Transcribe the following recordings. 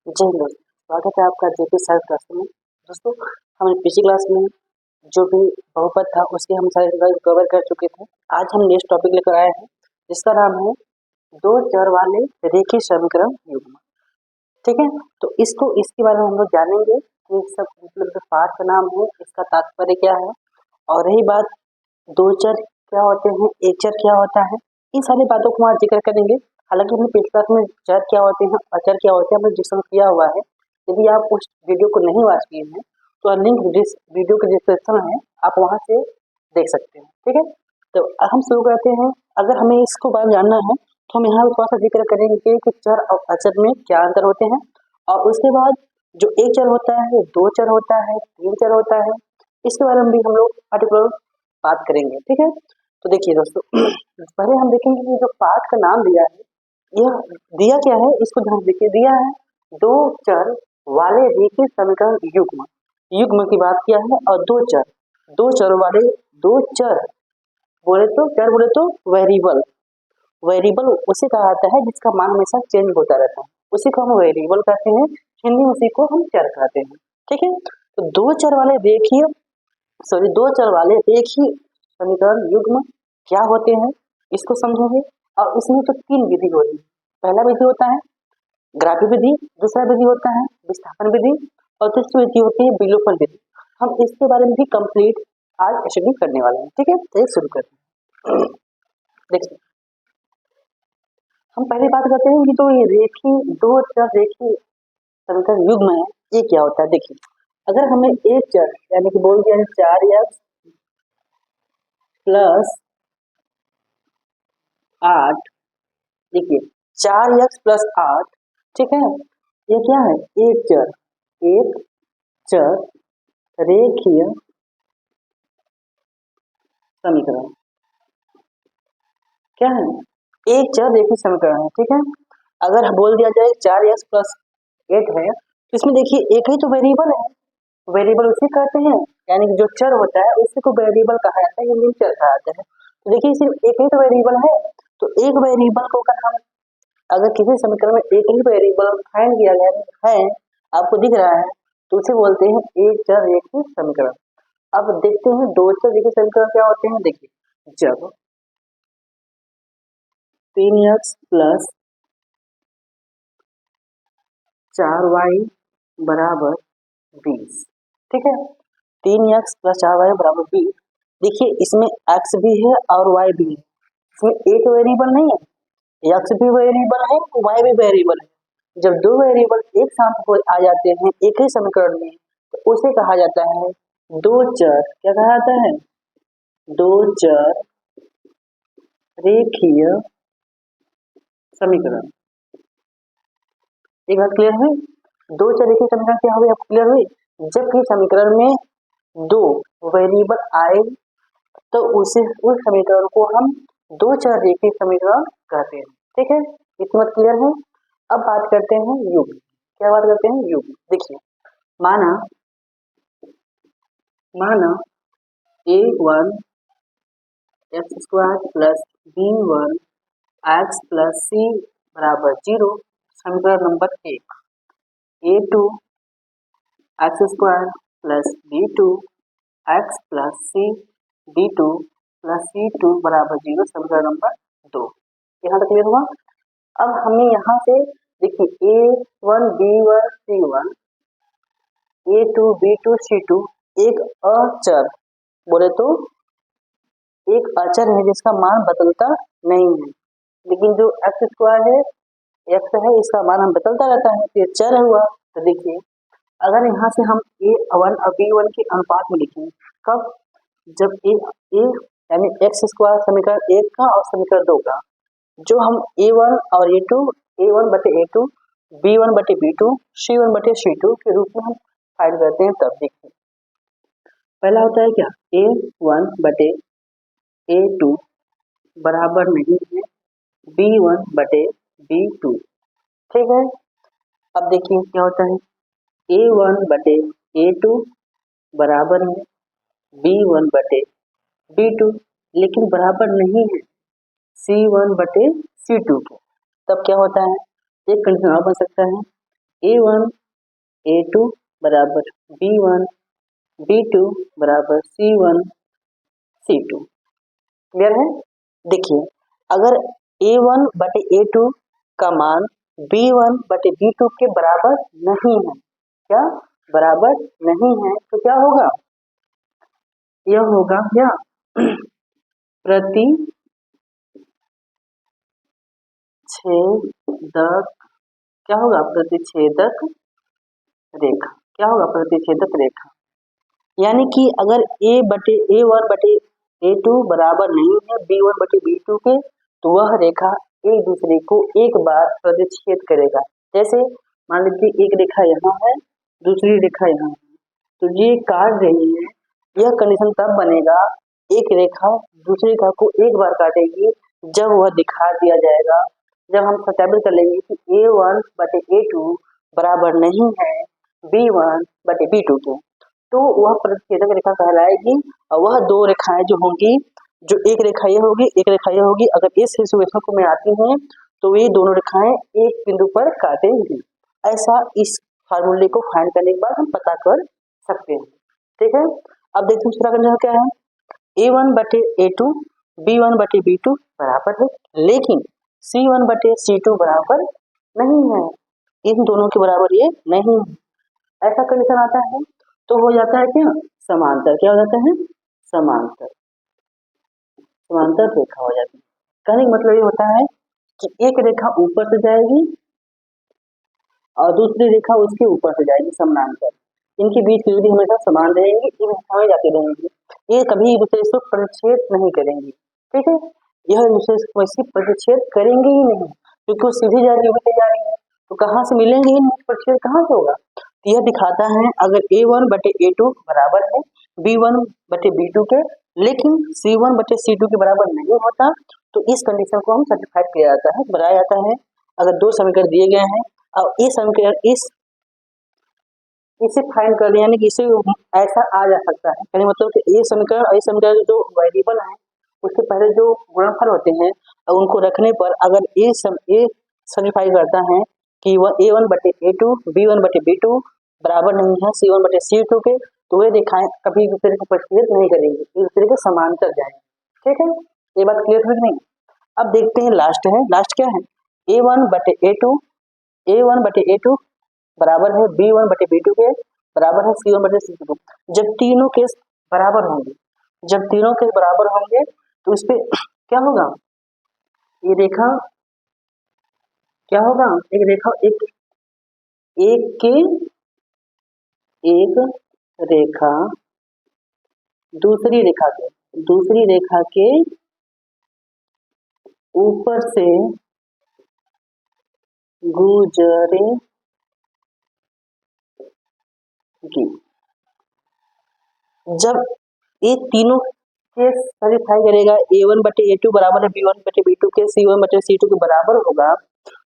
जी दोस्तों, स्वागत है आपका जेपी सर क्लास में। दोस्तों, हमने पिछली क्लास में जो भी बहुपद था उसके हम सारे रिजल्ट कवर कर चुके थे। आज हम नेक्स्ट टॉपिक लेकर आए हैं जिसका नाम है दो चर वाले रेखीय समीकरण युग्म। ठीक है, तो इसके बारे में हम लोग जानेंगे कि सब मतलब जो पाठ का नाम है इसका तात्पर्य क्या है, और रही बात दो चर क्या होते हैं, एक चर क्या होता है, इन सारी बातों को आज जिक्र करेंगे। हालांकि हमने पिछली क्लास में चर क्या होते हैं, अचर क्या होते हैं, हमने डिस्कस किया हुआ है। यदि आप उस वीडियो को नहीं वॉच किए हैं तो लिंक वीडियो के डिस्क्रिप्शन में है, आप वहां से देख सकते हैं। ठीक है, तो हम शुरू करते हैं। अगर हमें इसको बारे में जानना है तो हम यहाँ थोड़ा सा जिक्र करेंगे कि चर और अचर में क्या अंतर होते हैं, और उसके बाद जो एक चर होता है, दो चर होता है, तीन चर होता है, इसके बारे में भी हम लोग पर्टिकुलर बात करेंगे। ठीक है, तो देखिए दोस्तों, पहले हम देखेंगे कि जो पाठ का नाम दिया है, यह दिया क्या है, इसको ध्यान देखिए। दिया है दो चर वाले रेखीय समीकरण युग्म, युग्म की बात किया है, और दो चर वाले, दो चर बोले तो वेरिएबल, वेरिएबल उसे कहा जाता है जिसका मान हमेशा चेंज होता रहता है, उसी को हम वेरिएबल कहते हैं, हिंदी में उसी को हम चर कहते हैं। ठीक है, तो दो चर वाले रेखीय समीकरण युग्म क्या होते हैं इसको समझेंगे। और इसमें तो तीन विधि होती है। पहला विधि होता है ग्राफी विधि, दूसरा विधि होता है विस्थापन विधि, और तीसरी विधि होती है विलोपन विधि। हम इसके बारे में भी कंप्लीट आज स्टडी करने वाले हैं। ठीक है, तो शुरू करते हैं। देखिए, हम पहली बात करते हैं कि तो ये दो चर रेखीय समीकरण युग्म है, ये क्या होता है। देखिए, अगर हमें एक चर यानी कि बोल दिया 4x प्लस 8, देखिए 4x+8, ठीक है, ये क्या है, एक चर रेखीय समीकरण, क्या है, एक चर रेखीय समीकरण है। ठीक है, अगर बोल दिया जाए 4x+8 है, तो इसमें देखिए एक ही तो वेरिएबल है, वेरिएबल उसे कहते हैं, यानी कि जो चर होता है उसी को वेरिएबल कहा जाता है, हिंदी में चर कहा जाता है। तो देखिए सिर्फ एक ही तो वेरिएबल है, तो एक वेरिएबल को अगर किसी समीकरण में एक ही वेरिएबल फाइंड किया गया है, आपको दिख रहा है, तो उसे बोलते हैं एक चर रेखीय समीकरण। अब देखते हैं दो चर रेखीय समीकरण क्या होते हैं। देखिए, जब 3x प्लस 4y बराबर 20, ठीक है, 3x प्लस 4y बराबर 20। देखिए इसमें x भी है और y भी है, इसमें एक वेरिएबल नहीं है, x भी वेरिएबल है, y भी वेरिएबल है। जब दो वेरिएबल एक साथ आ जाते हैं एक ही समीकरण में, तो उसे कहा जाता है दो चर, क्या कहा जाता है, दो चर रेखीय समीकरण। एक बात क्लियर हुई, दो चर रेखीय समीकरण क्या हुई, आपको क्लियर हुई। जब भी समीकरण में दो वेरिएबल आए तो उस समीकरण को हम दो चर रेखीय समीकरण कहते हैं। ठीक है, इतना क्लियर है। अब बात करते हैं युग्म, क्या बात करते हैं, युग्म। देखिए, माना a1 x² plus b1 x plus c बराबर 0, समीकरण number 1। a2 x² plus b2 x plus c d2 plus c2 बराबर 0, समीकरण नंबर 2। यहाँ तक क्लियर हुआ। अब हमें यहाँ से देखिए a1 b1 c1 a2 b2 c2 एक अचर, बोले तो एक अचर है जिसका मान बदलता नहीं है, लेकिन जो x² है, x है, इसका मान हम बदलता रहता है, तो ये चर हुआ। तो देखिए, अगर यहाँ से हम a1 और b1 के अनुपात में लिखें, कब, जब a यानी x² समीकरण 1 का और समीकरण 2 का, जो हम a1 और a2, a1 बटे a2, b1 बटे b2, c1 बटे c2 के रूप में हम फाइंड करते हैं। तब देखिए, पहला होता है क्या, a1 बटे a2 बराबर नहीं है b1 बटे b2। ठीक है, अब देखिए क्या होता है, a1 बटे a2 बराबर है b1 बटे b2, लेकिन बराबर नहीं है c1 बटे c2 के। तब क्या होता है, एक कंडीशन और बन सकता है, A1 A2 बराबर B1 B2 बराबर C1 C2। क्लियर है? देखिए, अगर A1 बटे A2 का मान B1 बटे B2 के बराबर नहीं है, क्या बराबर नहीं है, तो क्या होगा? यह होगा क्या प्रतिच्छेदक, क्या होगा? प्रतिच्छेदक रेखा। क्या होगा? प्रतिच्छेदक रेखा। यानी कि अगर A1 बटे A2 बराबर नहीं है B1 बटे B2 के, तो वह रेखा एक दूसरे को एक बार प्रतिच्छेद करेगा। जैसे मान लीजिए एक रेखा यहाँ है, दूसरी रेखा यहाँ है, तो ये काट रही है। यह कंडीशन तब बनेगा, एक रेखा दूसरी रेखा को एक बार काटेगी जब वह दिखा दिया जाएगा, जब हम सत्यापित कर लेंगे कि A1 बटे A2 बराबर नहीं है B1 बटे B2 के, तो वह प्रतिच्छेदक रेखा कहलाएगी। और वह दो रेखाएं जो होंगी, जो एक रेखा ये होगी, एक रेखा ये होगी, अगर इस सिचुएशन को में आती हैं तो ये दोनों रेखाएं एक बिंदु पर काटेंगी। ऐसा इस फार्मूले को फाइंड करने के बाद हम पता कर सकते हैं। ठीक है, अब देखते हैं दूसरा कंडीशन क्या है। A1 बटे A2 B1 बटे B2 बराबर है, लेकिन C1 बटे C2 बराबर नहीं है। इन दोनों के बराबर ये नहीं है। ऐसा कंडीशन आता है तो हो जाता है क्या? समांतर। क्या हो जाता है? समांतर। समांतर रेखा हो जाती है। कहने का मतलब ये होता है कि एक रेखा ऊपर से जाएगी और दूसरी रेखा उसके ऊपर से जाएगी, समानांतर। इनके बीच की दूरी हमेशा समान रहेंगी, इन रेखाएं जाती रहेंगी। ये कभी एक दूसरे से प्रतिच्छेद नहीं करेंगी। ठीक है, यह एक दूसरे से वैसे प्रतिच्छेद करेंगे ही नहीं, क्योंकि वो सीधी जा रही होती जा रही है, तो कहाँ से मिलेंगे ही नहीं, प्रतिच्छेद कहाँ से होगा? तो यह दिखाता है अगर A1 बटे A2 बराबर है B1 बटे B2 के, लेकिन C1 बटे C2 के बराबर नहीं होता, तो इस कंडीशन को हम सर्टिफाइड किया जाता है, बनाया जाता है। अगर दो समीकरण दिए गए हैं और इस समीकरण इसे फाइंड कर रहे हैं, यानी कि इसे ऐसा आ जा सकता है, यानी मतलब कि ये समीकरण और इस समीकरण जो वेरिएबल है उसके पहले जो गुणनफल होते हैं और उनको रखने पर अगर ये सर्टिफाई करता है कि वह A1 बटे A2 B1 बटे B2 बराबर नहीं है C1 बटे C2 के, तो वे रेखाएं कभी एक दूसरे को प्रतिच्छेद नहीं करेंगी, एक दूसरे के समांतर जाएंगे। ठीक है, ये बात क्लियर है नहीं? अब देखते हैं लास्ट है। लास्ट क्या है? A1 बटे A2 बराबर है B1 बटे B2 के, बराबर है C1 बटे C2। जब तीनों केस बराबर होंगे, जब तीनों केस बराबर होंगे तो इस पे क्या होगा? ये रेखा क्या होगा? एक रेखा एक के एक रेखा दूसरी रेखा के ऊपर से गुजरेगी। जब ये तीनों के सर्टिफाई करेगा A1 बटे A2 बराबर है B1 बटे B2 के, C1 बटे C2 के बराबर होगा,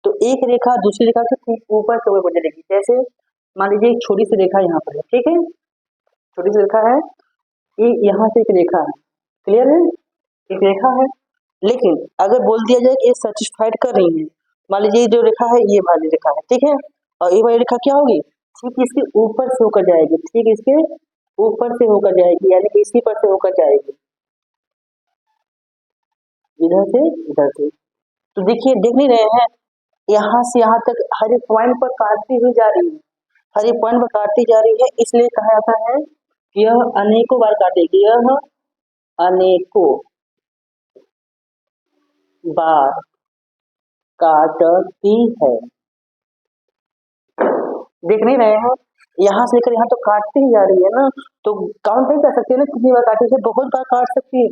तो एक रेखा दूसरी रेखा के ठीक ऊपर से गुजरेगी। जैसे मान लीजिए एक छोटी सी रेखा यहाँ पर है, ठीक है, छोटी सी रेखा है, ये यहाँ से एक रेखा है, क्लियर है, एक रेखा है। लेकिन अगर बोल दिया जाए कि ये सर्टिफाइड कर रही है, मान लीजिए जो रेखा है ये वाली रेखा है, ठीक है, और ये वाली रेखा क्या होगी? ठीक इसके ऊपर से होकर जाएगी, ठीक इसके ऊपर से होकर जाएगी, यानी कि इसी पर से होकर जाएगी, इधर से इधर से। तो देखिए, देख नहीं रहे हैं, यहाँ से यहाँ तक हर एक पॉइंट पर काटती हुई जा रही है, हर एक पॉइंट पर काटती जा रही है, इसलिए कहा जाता है कि यह अनेकों बार काटेगी, यह अनेकों बार काटती है। देख नहीं रहे हैं, यहाँ से लेकर यहाँ तो काटती ही जा रही है ना, तो काउंट नहीं कर सकते ना कितनी बार काटी है, बहुत बार काट सकती है।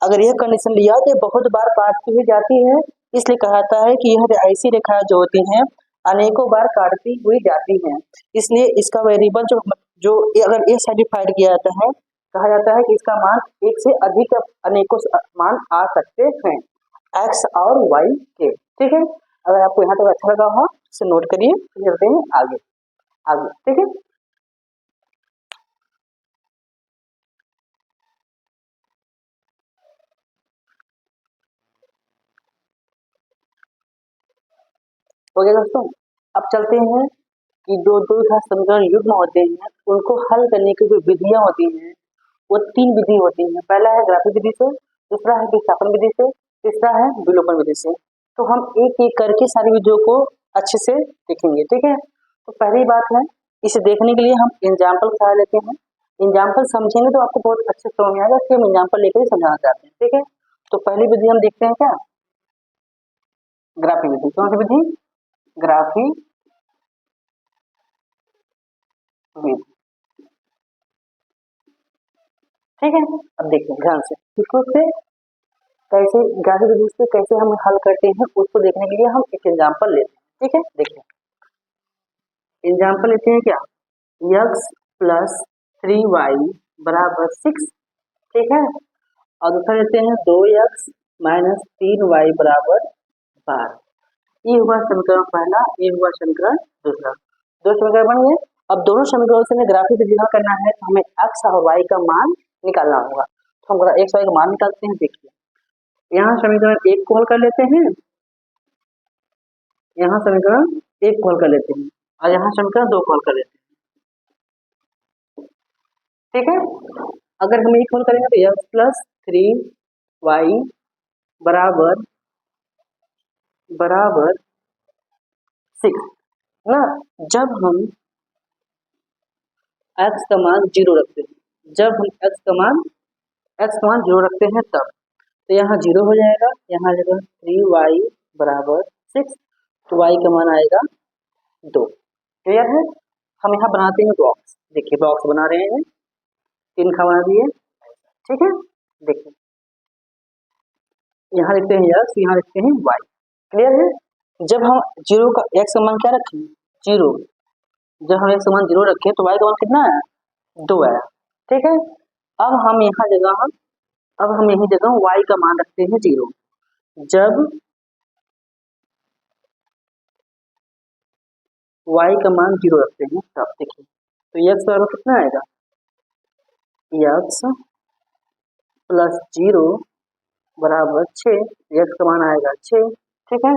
अगर यह कंडीशन लिया तो बहुत बार काटती हुई जाती है, इसलिए कहा जाता है कि यह ऐसी रेखा जो होती हैं अनेकों बार काटती हुई जाती हैं। इसलिए इसका वेरिएबल जो जो अगर ये सर्टिफाइड किया जाता है, कहा जाता है कि इसका मान एक से अधिक अनेकों मान आ सकते हैं, एक्स और वाई के। ठीक है, अगर आपको यहाँ तक अच्छा लगा हो इसे नोट करिए, चलते हैं आगे आगे। ठीक है, हो गया दोस्तों। अब चलते हैं कि जो दो घात समीकरण युग्म होते हैं उनको हल करने की जो विधियां होती हैं वो 3 विधि होती हैं। पहला है ग्राफिक विधि से, दूसरा है विस्थापन विधि से, तीसरा है विलोपन विधि से। तो हम एक एक करके सारी विधियों को अच्छे से देखेंगे, ठीक है। तो पहली बात है, इसे देखने के लिए हम एग्जाम्पल सहारा लेते हैं। एग्जाम्पल समझेंगे तो आपको बहुत अच्छे समझ में आएगा कि हम एग्जाम्पल लेकर ही समझाना चाहते हैं, ठीक है। तो पहली विधि हम देखते हैं क्या, ग्राफिक विधि। कौन सी विधि, ग्राफिक विधि, ठीक है। अब देखिए ध्यान से, इसको से कैसे ग्राफिक विधि से कैसे हम हल करते हैं उसको देखने के लिए हम एक एग्जाम्पल लेते हैं, ठीक है। देखिए एग्जाम्पल लेते हैं क्या, x प्लस 3y बराबर 6, ठीक है। और दूसरा लेते हैं 2x माइनस 3y बराबर 12। ये हुआ समीकरण पहला, ये हुआ समीकरण दूसरा। दो समीकरण बन गए। अब दोनों समीकरणों से हमें ग्राफिक विधि हल करना है तो हमें x और y का मान निकालना होगा। तो हम x y का मान निकालते हैं। देखिए यहाँ समीकरण एक को हल कर लेते हैं, यहाँ समीकरण एक को हल कर लेते हैं और यहाँ समीकरण दो को हल कर लेते हैं, ठीक है। अगर हम एक हल करेंगे तो x प्लस 3y बराबर बराबर 6 ना। जब हम x का मान 0 रखते हैं, जब हम x का मान 0 रखते हैं तब तो यहाँ 0 हो जाएगा, यहाँ जगह 3y बराबर 6 तो y का मान आएगा 2। क्लियर है। हम यहाँ बनाते हैं बॉक्स। देखिए बॉक्स बना रहे हैं, 3 खा बना दिए, ठीक है। देखिए यहाँ लिखते हैं x, यहाँ लिखते हैं y। क्लियर है। जब हम 0 का x का मान क्या रखें, 0, जब हम x का मान 0 रखें तो y का मान कितना आया, 2 आया, ठीक है। अब हम यहाँ जगह अब हम यही जगह y का मान रखते हैं 0। जब y का मान 0 रखते हैं तब देखिए तो x बराबर कितना आएगा, x प्लस 0 बराबर 6, x का मान आएगा 6, ठीक है।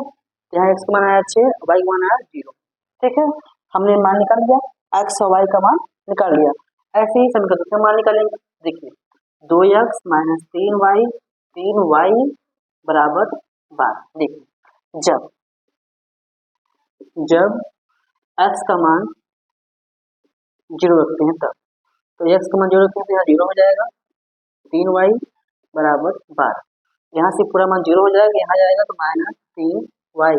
यहाँ x का मान आया 6, y का मान आया 0, ठीक है। हमने मान निकाल लिया, x और y का मान निकाल लिया। ऐसे ही समीकरण का मान निकालेंगे। देखिए 2x माइनस 3y बराबर 12। देखिए जब x का मान 0 रखते हैं तब तो x का मान 0 रखते हैं तो यहाँ 0 हो जाएगा, 3y बराबर 12। यहाँ से पूरा मान 0 हो जाएगा, यहाँ जाएगा तो माइनस 3y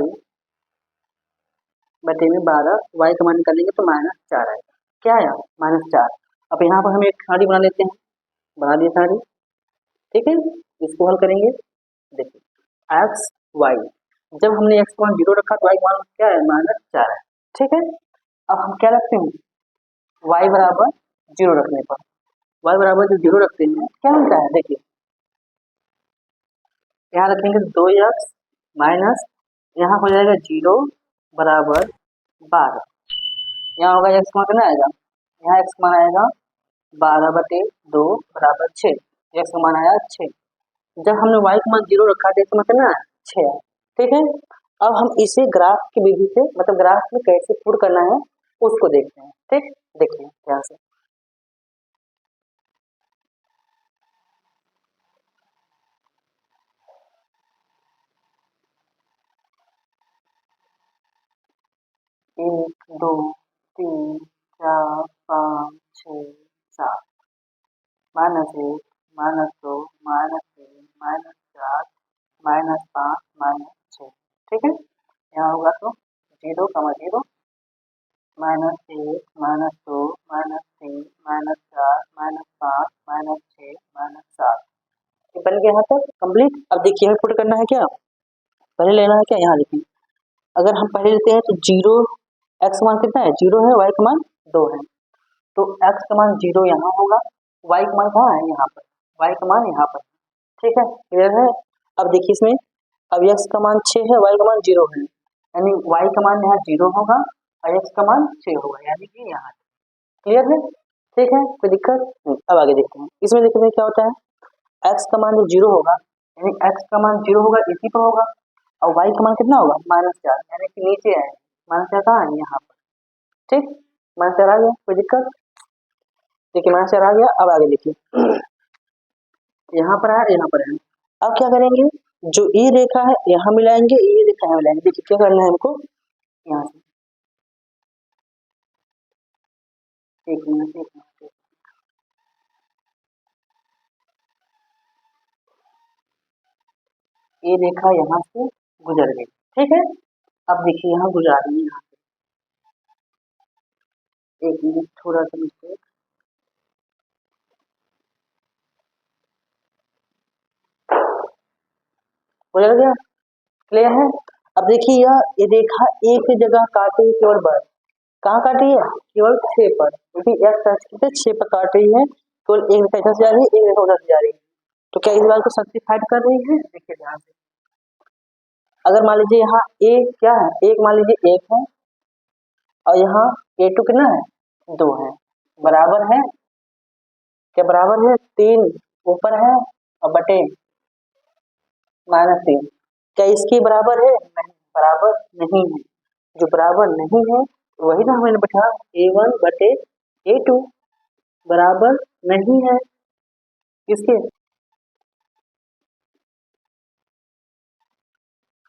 बटे में 12, y का मान निकालेंगे तो माइनस 4 आएगा। क्या आया, माइनस 4। अब यहाँ पर हम एक सारी बना लेते हैं, बना दिए सारी, ठीक है। इसको हल करेंगे। देखिए x y, जब हमने x का मान 0 रखा तो y का मान क्या है, माइनस 4 है, ठीक है। अब हम क्या रखते हैं, y बराबर 0 रखने पर, y बराबर जो 0 रखते हैं क्या मिलता है, देखिए यहाँ रखेंगे 2x माइनस, यहाँ हो जाएगा 0 बराबर 12, यहाँ होगा x मान कितना आएगा, यहाँ x मान आएगा 12 बटे 2 बराबर 6, x का मान आया 6। जब हमने y का मान 0 रखा तो इसका कितना है, 6, ठीक है। अब हम इसे ग्राफ की विधि से मतलब ग्राफ में कैसे पुट करना है उसको देखते हैं, ठीक। देखिए ध्यान से, एक 2 3 4 5 6 7, -1 -2 -3 -4 -5 -6, ठीक है। यहाँ होगा तो 0, 0 -1 -2 -3 -4 -5 -6 -7, ये बन गया यहाँ तक कंप्लीट। अब देखिए हमें पुट करना है क्या, पहले लेना है क्या, यहाँ देखिए अगर हम पहले लेते हैं तो 0, x का मान कितना है, 0 है, y का मान 2 है, तो x का मान 0 यहाँ होगा, y का मान कहाँ है, यहाँ पर, y का मान यहाँ पर, ठीक है। क्लियर है। अब देखिए इसमें अब x का मान 6 है, y का मान 0 है, यानी y का मान यहाँ 0 होगा और x का मान 6 होगा, यानी कि यहाँ। क्लियर है, ठीक है, कोई दिक्कत नहीं। अब आगे देखते हैं, इसमें देखते हैं क्या होता है, x का मान जो 0 होगा यानी x का मान 0 होगा इसी पर होगा और y का मान कितना होगा, -4, यानी कि नीचे है, -4 कहाँ है, यहाँ पर, ठीक, माइनस आ गया, कोई दिक्कत? देखिए माइनस आ गया। अब आगे देखिए यहाँ पर है, यहाँ पर है। अब क्या करेंगे, जो ई रेखा है यहाँ मिलाएंगे, ये रेखा यहाँ मिलाएंगे। देखिए क्या करना है हमको, यहाँ से एक मिनट ये रेखा यहाँ से गुजर गई, ठीक है। अब देखिए यहाँ गुजर रही है, यहाँ से एक मिनट थोड़ा सा मिस्टेक, गुजर गया, क्लियर है। अब देखिए ये रेखा एक ही जगह काटी है, केवल बस कहाँ काटी है, केवल 6 पर, क्योंकि एक्स एक्सिस पे 6 पर काट रही है, केवल एक रेखा इधर से जा रही है, एक रेखा उधर से जा रही है। तो क्या इस बात को सब्स्टिट्यूट कर रही है, देखिए ध्यान से। अगर मान लीजिए यहाँ ए क्या है, एक मान लीजिए 1 है और यहाँ A2 कितना है, 2 है, बराबर है, क्या बराबर है, 3 ऊपर है और बटे -3, क्या इसके बराबर है, नहीं बराबर नहीं है। जो बराबर नहीं है वही ना हमें बैठा A1 बटे A2 बराबर नहीं है किसके,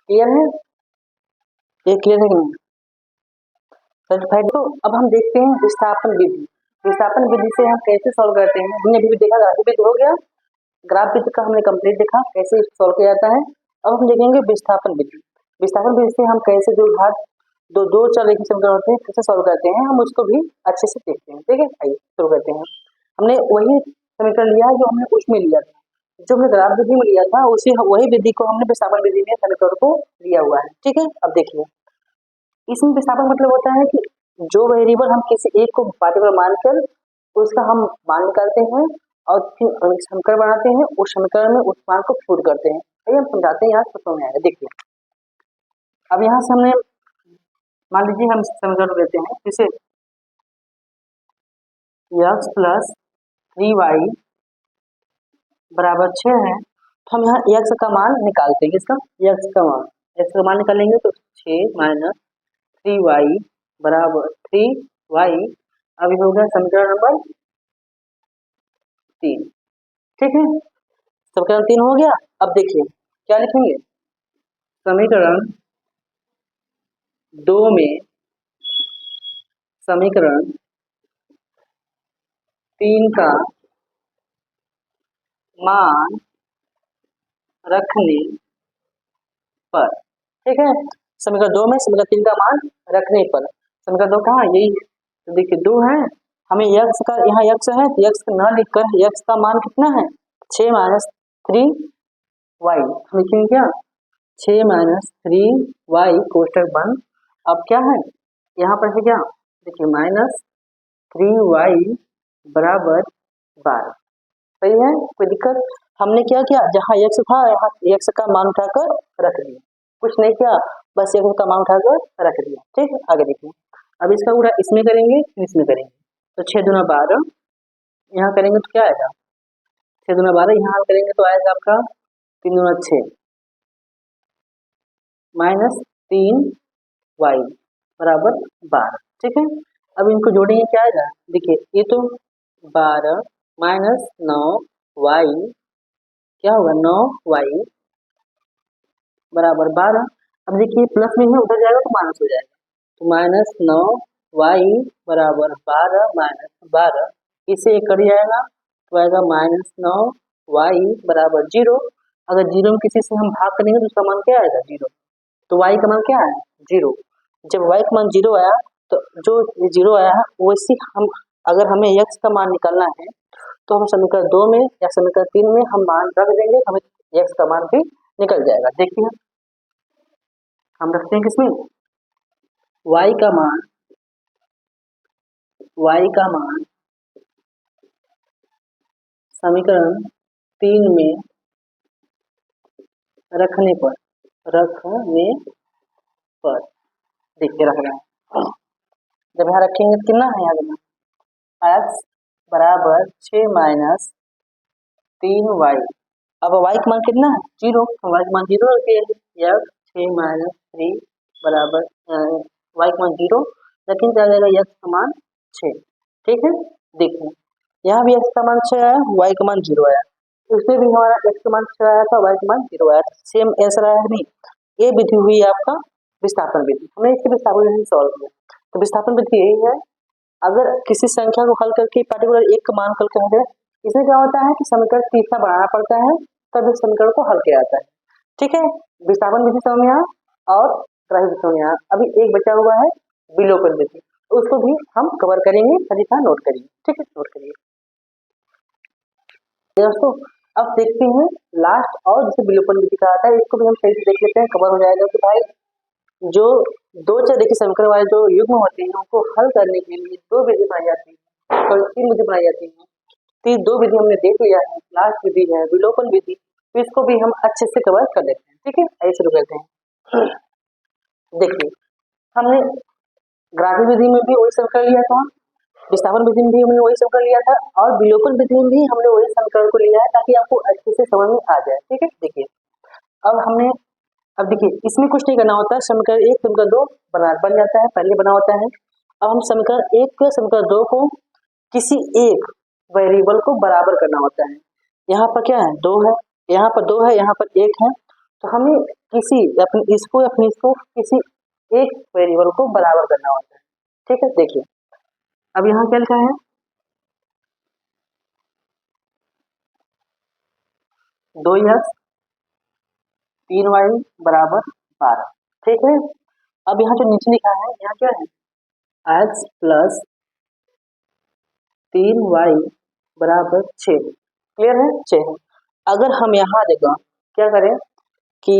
क्लियर है, ये क्लियर है कि नहीं सर्टिफाइड। तो अब हम देखते हैं विस्थापन विधि। विस्थापन विधि से हम कैसे सॉल्व करते हैं, हमने अभी भी देखा ग्राफ विधि हो गया, ग्राफ विधि का हमने कंप्लीट देखा कैसे सॉल्व किया जाता है। अब हम देखेंगे विस्थापन विधि। विस्थापन विधि से हम कैसे जो घात दो दो चर रेखा समीकरण होते हैं कैसे सॉल्व करते हैं, हम उसको भी अच्छे से देखते हैं, ठीक है। आइए शुरू करते हैं। हमने वही समीकरण लिया है जो हमने उसमें लिया था, जो हमने ग्राफ विधि में लिया था, उसी वही विधि को हमने विस्थापन विधि में समीकरण को लिया हुआ है, ठीक है। अब देखिए इसमें विस्थापन मतलब होता है कि जो वेरिएबल हम किसी एक को पार्टिकुलर मानकर उसका हम मान निकालते हैं और फिर समीकरण बनाते हैं, उस समीकरण में उस मान को पुट करते हैं। आइए हम समझाते हैं, यहाँ से समझ में आएगा। देखिए अब यहाँ से हमने मान लीजिए हम समीकरण लेते हैं, जिसे x प्लस 3y बराबर 6 है, तो हम यहाँ x का मान निकालते हैं। किसका, x का मान निकालेंगे तो 6 माइनस 3y बराबर 3y। अब ये हो गया समीकरण नंबर 3, ठीक है। समीकरण 3 हो गया। अब देखिए क्या लिखेंगे, समीकरण 2 में समीकरण 3 का मान रखने पर, ठीक है। समीकरण 2 में समीकरण 3 का मान रखने पर, समीकरण 2 कहाँ, यही है। तो देखिए 2 है, हमें x का यहाँ x है तो x न लिखकर x का मान कितना है, 6 माइनस 3y। हम लिखेंगे क्या, 6 माइनस 3y कोष्टक बंद। अब क्या है यहाँ पर है क्या, देखिए माइनस 3y बराबर 12, सही है, कोई दिक्कत। हमने क्या किया, जहाँ x था यहाँ x का मान उठाकर रख दिया, कुछ नहीं किया, बस x का मान उठाकर रख दिया, ठीक है। आगे देखिए अब इसका उड़ा इसमें करेंगे फिर इसमें करेंगे, तो 6 दूना 12, यहाँ करेंगे तो क्या आएगा, 6 दूना 12, यहाँ करेंगे तो आएगा आपका 3 दूना 6 माइनस 3y बराबर 12, ठीक है। अब इनको जोड़ेंगे क्या आएगा, देखिए ये तो 12 माइनस 9y क्या होगा, 9y बराबर 12। अब देखिए प्लस में है, उधर जाएगा तो माइनस हो जाएगा, तो माइनस 9y बराबर 12 माइनस 12, इसे एक कर जाएगा तो आएगा माइनस 9y बराबर 0। अगर 0 में किसी से हम भाग करेंगे तो उसका मान क्या आएगा, 0, तो y का मान क्या है, 0। जब y का मान 0 आया तो जो 0 आया है वैसे हम अगर हमें x का मान निकालना है तो हम समीकरण 2 में या समीकरण 3 में हम मान रख देंगे, हमें x का मान भी निकल जाएगा। देखिए हम रखते हैं किसमें, y का मान समीकरण 3 में रखने पर देखिए रख रहे हैं, जब यहाँ रखेंगे तो कितना है, यहाँ देना x बराबर 6 माइनस 3y। अब y का मान कितना है, 0, y का मान 0 रखिए, 6 माइनस 3 बराबर y का मान 0, लेकिन क्या आ जाएगा x का मान 6। ठीक है, देखिए यहाँ भी x का मान 6 आया, y का मान 0 आया, इसमें भी हमारा x का मान 6 आया था, y का मान 0 आया, सेम ऐसा रहा है नहीं। ये विधि हुई आपका विस्थापन विधि, हमने इसके विस्थापन विधि सॉल्व किया। तो विस्थापन विधि यही है, अगर किसी संख्या को हल करके पार्टिकुलर एक का मान करके हल, इसमें क्या होता है कि समीकरण तीसरा बनाना पड़ता है, तब इस समीकरण को हल किया जाता है। ठीक है, विस्थापन विधि समझ में आया और ग्राही विधि समझ में आया। अभी एक बचा हुआ है विलोपन विधि, उसको भी हम कवर करेंगे, तरीका नोट करिए। ठीक है, नोट करिए दोस्तों। अब देखते हैं लास्ट और जिसे विलोपन विधि कहा जाता है, इसको भी हम सही से देख लेते हैं, कवर हो जाएगा। कि भाई जो दो चर रेखीय समीकरण वाले जो युग्म होते हैं उनको हल करने के लिए दो विधि बनाई जाती है, और 3 विधि बनाई जाती है। तो दो विधि हमने देख लिया है, लास्ट विधि है विलोपन विधि, तो इसको भी हम अच्छे से कवर कर लेते हैं। ठीक है, आइए शुरू करते हैं। देखिए हमने ग्राही विधि में भी वही समीकरण लिया था, विस्थापन विधि में भी हमने वही समीकरण लिया था, और विलोपन विधि में भी हमने वही समीकरण को लिया है, ताकि आपको अच्छे से समझ में आ जाए। ठीक है, देखिए अब देखिए इसमें कुछ नहीं करना होता है, समीकरण 1 समीकरण 2 बन जाता है, पहले बना होता है। अब हम समीकरण 1 के समीकरण 2 को किसी एक वेरिएबल को बराबर करना होता है। यहाँ पर क्या है, 2 है, यहाँ पर 2 है, यहाँ पर 1 है, तो हमें किसी इसको किसी एक वेरिएबल को बराबर करना होता है। ठीक है, देखिए अब यहाँ क्या लिखा है, 2x 3y बराबर 12। ठीक है, अब यहाँ जो नीचे लिखा है, यहाँ क्या है, x प्लस 3y बराबर 6। क्लियर है, 6 है। अगर हम यहाँ देखो क्या करें कि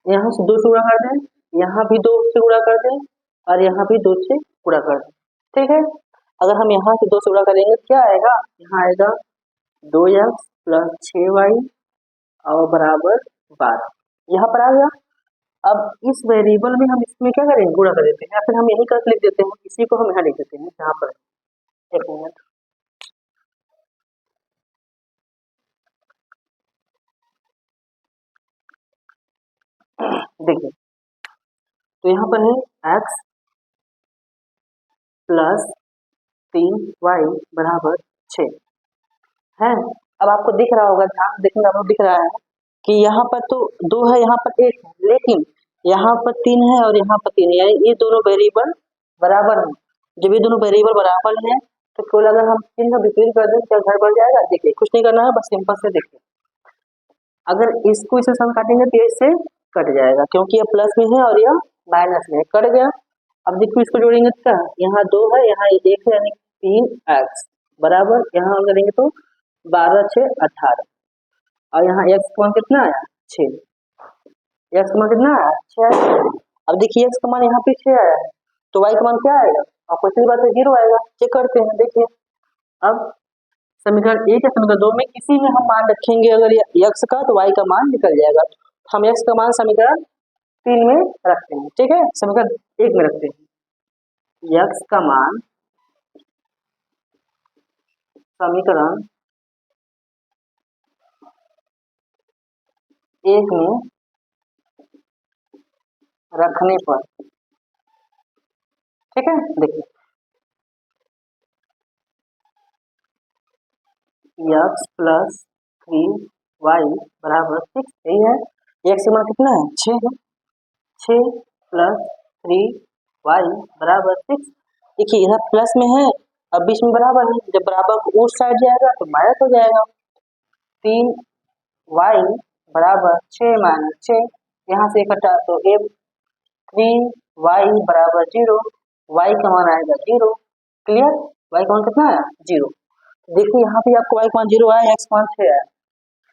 यहाँ से 2 से गुणा कर दें, यहाँ भी 2 से गुणा कर दें, और यहाँ भी 2 से गुणा कर दें। ठीक है, अगर हम यहाँ से 2 से गुणा करेंगे क्या आएगा, यहाँ आएगा 2x प्लस 6y और बराबर 12, यहाँ पर आ गया। अब इस वेरिएबल में हम इसमें क्या करेंगे, गुणा कर देते हैं, या फिर हम यही करके लिख देते हैं, इसी को हम यहाँ लिख देते हैं, यहाँ पर। एक मिनट, देखिए तो यहाँ पर है x प्लस 3y बराबर 6 है। अब आपको दिख रहा होगा, ध्यान देखने आपको दिख रहा है कि यहाँ पर तो 2 है, यहाँ पर 1 है, लेकिन यहाँ पर 3 है और यहाँ पर 3 है, यानी ये दोनों वेरिएबल बराबर हैं। जब ये दोनों वेरिएबल बराबर हैं तो केवल अगर हम चिन्ह विपरीत कर दें क्या घर बढ़ जाएगा। देखिए कुछ नहीं करना है, बस सिंपल से देखिए, अगर इसको इसके साथ काटेंगे तो इससे कट जाएगा, क्योंकि यह प्लस में है और यह माइनस में है, कट गया। अब देखिए इसको जोड़ेंगे तो क्या, यहाँ 2 है, यहाँ 1 है, यानी 3x बराबर, यहाँ करेंगे तो 12 6 18, और यहाँ x का मान कितना आया, 6। x का मान कितना आया, 6। अब देखिए x का मान यहाँ पे 6 आया है, तो y का मान क्या आएगा, आपको सही बात है 0 आएगा। चेक करते हैं, देखिए अब समीकरण 1 या समीकरण 2 में किसी में हम मान रखेंगे अगर x का, तो y का मान निकल जाएगा। हम x का मान समीकरण 3 में रखते हैं। ठीक है, समीकरण 1 में रखते हैं, x का मान समीकरण 1 में रखने पर, ठीक है, देखिए x प्लस 3y बराबर 6, यही है। x का मान कितना है, 6 है, 6 प्लस 3y बराबर 6। देखिए यहाँ प्लस में है, अब बीच में बराबर है, जब बराबर उस साइड जाएगा तो माइनस हो जाएगा। 3y बराबर 6 माइनस 6, यहाँ से इकट्ठा तो 3y बराबर 0, y का मान आएगा 0। क्लियर, y का मान कितना आया, 0। देखिए यहाँ पे आपको y का मान 0 आया, x का मान 6 आया।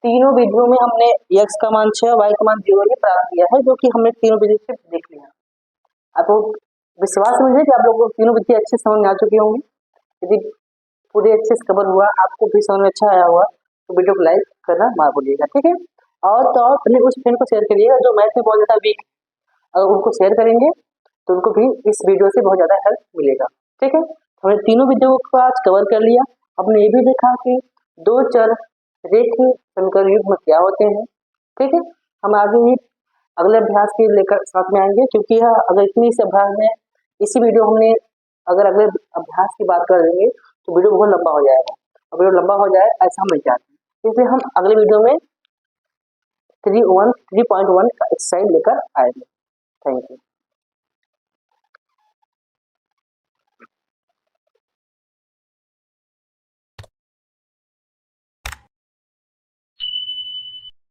तीनों विधियों में हमने x का मान 6 y का मान 0 ही प्राप्त किया है, जो कि हमने तीनों विधि से देख लिया। आपको विश्वास मुझे कि आप लोगों को तीनों विधि अच्छे समझ में आ चुकी होंगी। यदि पूरे अच्छे से कवर हुआ, आपको भी समझ में अच्छा आया हुआ, तो वीडियो को लाइक करना मत भूलिएगा। ठीक है, और तो और अपने उस फ्रेंड को शेयर करिएगा जो मैथ में बहुत ज़्यादा वीक, अगर उनको शेयर करेंगे तो उनको भी इस वीडियो से बहुत ज़्यादा हेल्प मिलेगा। ठीक है, हमने तीनों वीडियो को आज कवर कर लिया। हमने ये भी देखा कि दो चर रेखीय समीकरण युग्म क्या होते हैं। ठीक है, हम आगे ही अगले अभ्यास के लेकर साथ में आएंगे, क्योंकि यह अगर इतनी से अभ्यास में इसी वीडियो हमने अगर अगले अभ्यास की बात कर देंगे तो वीडियो बहुत लंबा हो जाएगा, और वीडियो लंबा हो जाए ऐसा हम नहीं चाहते, इसलिए हम अगले वीडियो में 3.1 का एक्सरसाइज लेकर आएंगे। Thank you.